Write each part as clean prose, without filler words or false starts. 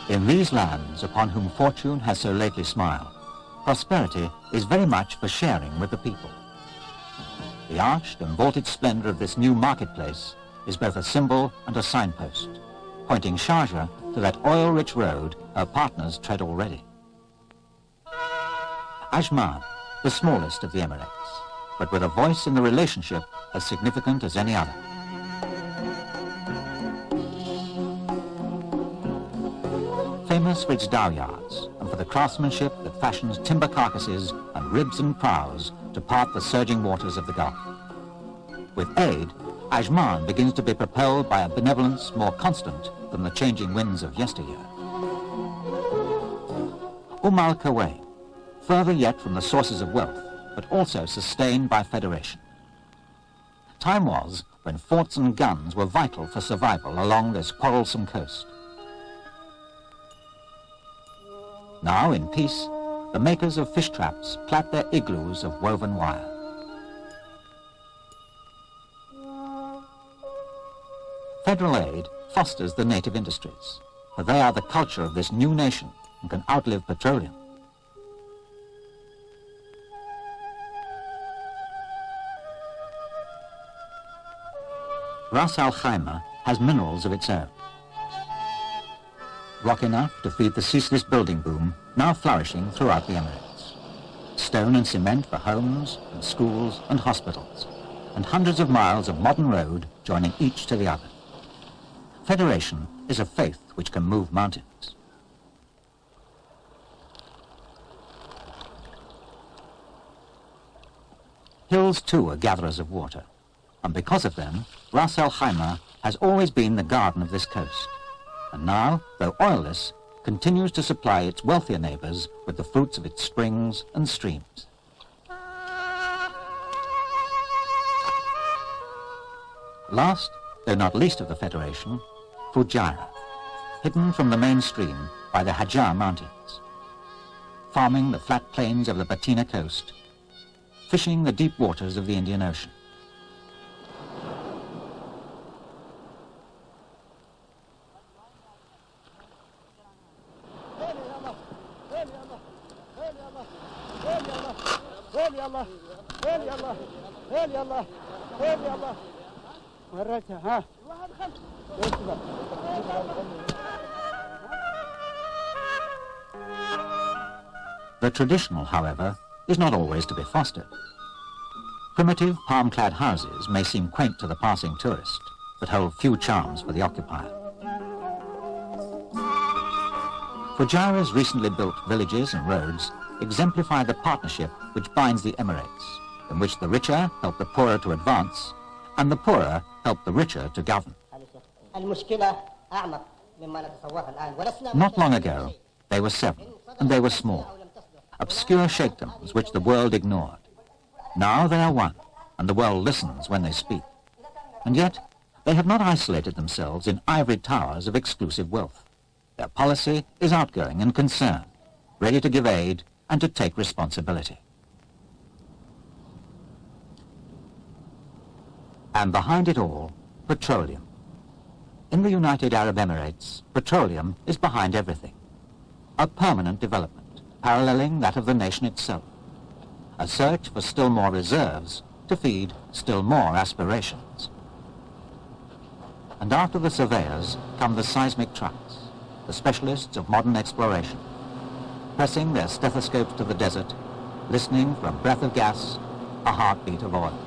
In these lands upon whom fortune has so lately smiled, prosperity is very much for sharing with the people. The arched and vaulted splendor of this new marketplace is both a symbol and a signpost, pointing Sharjah to that oil-rich road her partners tread already. Ajman, the smallest of the Emirates, but with a voice in the relationship as significant as any other. Famous for its dow yards and for the craftsmanship that fashions timber carcasses and ribs and prows to part the surging waters of the Gulf. With aid, Ajman begins to be propelled by a benevolence more constant than the changing winds of yesteryear. Al-Kuwait, further yet from the sources of wealth, but also sustained by federation. Time was when forts and guns were vital for survival along this quarrelsome coast. Now, in peace, the makers of fish traps plait their igloos of woven wire. Federal aid fosters the native industries, for they are the culture of this new nation and can outlive petroleum. Ras Al Khaimah has minerals of its own. Rock enough to feed the ceaseless building boom now flourishing throughout the Emirates. Stone and cement for homes and schools and hospitals, and hundreds of miles of modern road joining each to the other. Federation is a faith which can move mountains. Hills too are gatherers of water, and because of them, Ras Al Khaimah has always been the garden of this coast, and now, though oilless, continues to supply its wealthier neighbors with the fruits of its springs and streams. Last, though not least of the Federation, Fujairah, hidden from the mainstream by the Hajar Mountains, farming the flat plains of the Batina coast, fishing the deep waters of the Indian Ocean. The traditional, however, is not always to be fostered. Primitive palm-clad houses may seem quaint to the passing tourist, but hold few charms for the occupier. Fujairah's recently built villages and roads exemplify the partnership which binds the Emirates, in which the richer help the poorer to advance, and the poorer help the richer to govern. Not long ago, they were seven, and they were small, obscure sheikdoms which the world ignored. Now they are one, and the world listens when they speak. And yet, they have not isolated themselves in ivory towers of exclusive wealth. Their policy is outgoing and concerned, ready to give aid and to take responsibility. And behind it all, petroleum. In the United Arab Emirates, petroleum is behind everything. A permanent development, paralleling that of the nation itself. A search for still more reserves to feed still more aspirations. And after the surveyors come the seismic trucks, the specialists of modern exploration, pressing their stethoscopes to the desert, listening for a breath of gas, a heartbeat of oil.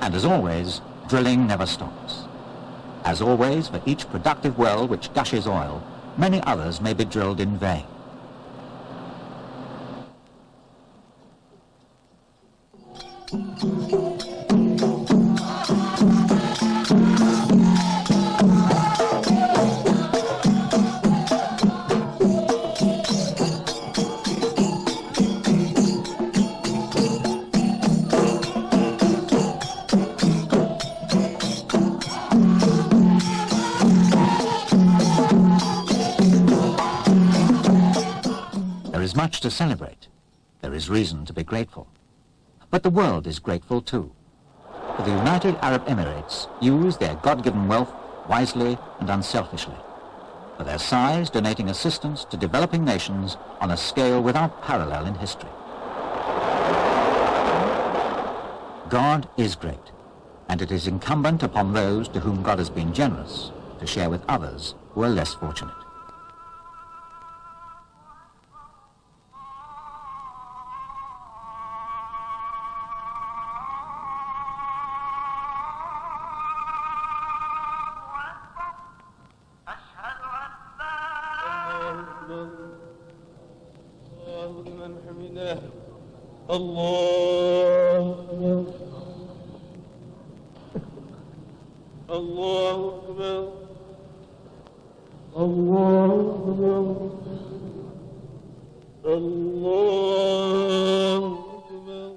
And as always, drilling never stops. As always, for each productive well which gushes oil, many others may be drilled in vain. There is much to celebrate. There is reason to be grateful. But the world is grateful too. For the United Arab Emirates use their God-given wealth wisely and unselfishly, for their size donating assistance to developing nations on a scale without parallel in history. God is great, and it is incumbent upon those to whom God has been generous to share with others who are less fortunate.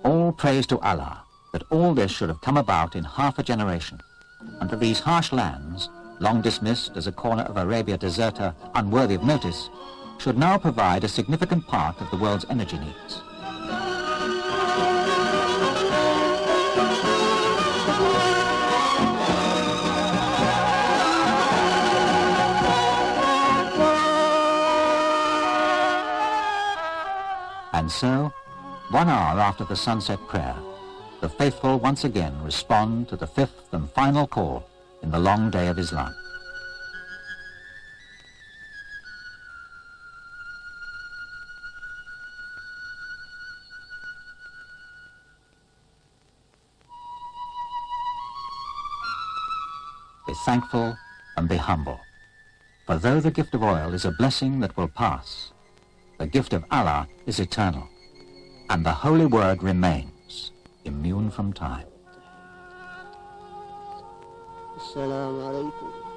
All praise to Allah that all this should have come about in half a generation, and that these harsh lands, long dismissed as a corner of Arabia deserta unworthy of notice, should now provide a significant part of the world's energy needs. And so, 1 hour after the sunset prayer, the faithful once again respond to the fifth and final call in the long day of Islam. Be thankful and be humble, for though the gift of oil is a blessing that will pass, the gift of Allah is eternal, and the holy word remains, immune from time. Assalamu alaikum.